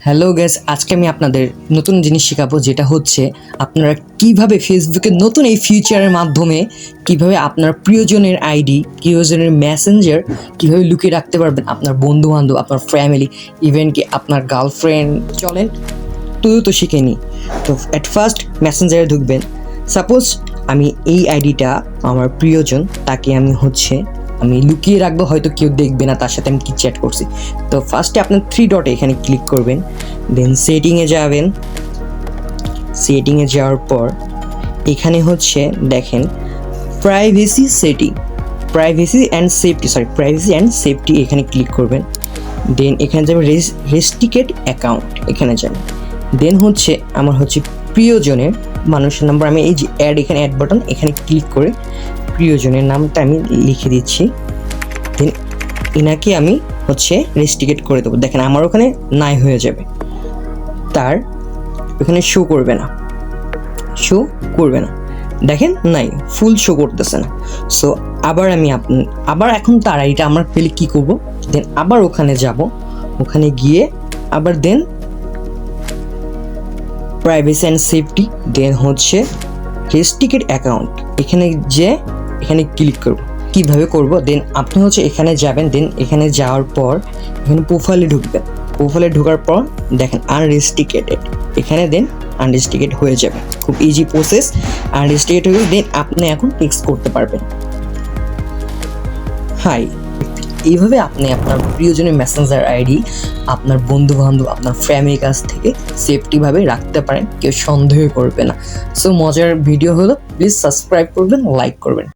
Hello guys, আজকে আমি আপনাদের নতুন জিনিস শেখাবো, যেটা হচ্ছে আপনারা কিভাবে ফেসবুকে নতুন এই ফিচারের মাধ্যমে কিভাবে আপনার প্রিয়জনের আইডি, প্রিয়জনের মেসেঞ্জার কিভাবে লুকিয়ে রাখতে পারবেন আপনার বন্ধু বান্ধব, আপনার ফ্যামিলি, ইভেন কি আপনার গার্লফ্রেন্ড। চলেন তো শিখে নিই। তো অ্যাট ফার্স্ট মেসেঞ্জারে ঢুকবেন। সাপোজ আমি এই আইডিটা আমার প্রিয়জন, তাকে আমি লুকিয়ে রাখবো, হয়তো কেউ দেখবে না তার সাথে আমি কি চ্যাট করছি। তো ফার্স্টে আপনার থ্রি ডটে এখানে ক্লিক করবেন, দেন সেটিংয়ে যাবেন। সেটিংয়ে যাওয়ার পর এখানে দেখেন privacy setting, privacy and safety এখানে ক্লিক করবেন। দেন এখানে যাবেন রেস্ট্রিক্টেড অ্যাকাউন্ট, এখানে যাবেন। দেন আমার প্রিয়জনের মানুষের নাম্বার, আমি এই যে এখানে অ্যাড বাটন এখানে ক্লিক করে প্রিয়জনের নামটা আমি লিখে দিচ্ছি। দেন এনাকে আমি রেস্ট্রিক্টেড করে দেবো। দেখেন আমার ওখানে নাই হয়ে যাবে, তার ওখানে শো করবে না, দেখেন নাই, ফুল শো করতেছে না। সো আবার এখন তার আইডিটা আমার পেলে কী করব, দেন আবার ওখানে যাব, ওখানে গিয়ে আবার then privacy and safety, then restricted account, এখানে ক্লিক করব। কীভাবে করব, দেন আপনি এখানে যাবেন। দেন এখানে যাওয়ার পর এখানে প্রোফাইলে ঢুকবেন। প্রোফাইলে ঢোকার পর দেখেন আনরেস্ট্রিক্টেড, এখানে দেন আনরেস্ট্রিক্টেড হয়ে যাবে। খুব ইজি প্রসেস। আনরেস্ট্রিক্টেড হয়ে দেন আপনি এখন টেক্সট করতে পারবেন, হাই। এইভাবে আপনি আপনার প্রিয়জনের মেসেঞ্জার আইডি আপনার বন্ধু বান্ধব, আপনার ফ্যামিলির কাছ থেকে সেফটিভাবে রাখতে পারেন, কেউ সন্দেহ করবে না। সো মজার ভিডিও হলো, প্লিজ সাবস্ক্রাইব করবেন, লাইক করবেন।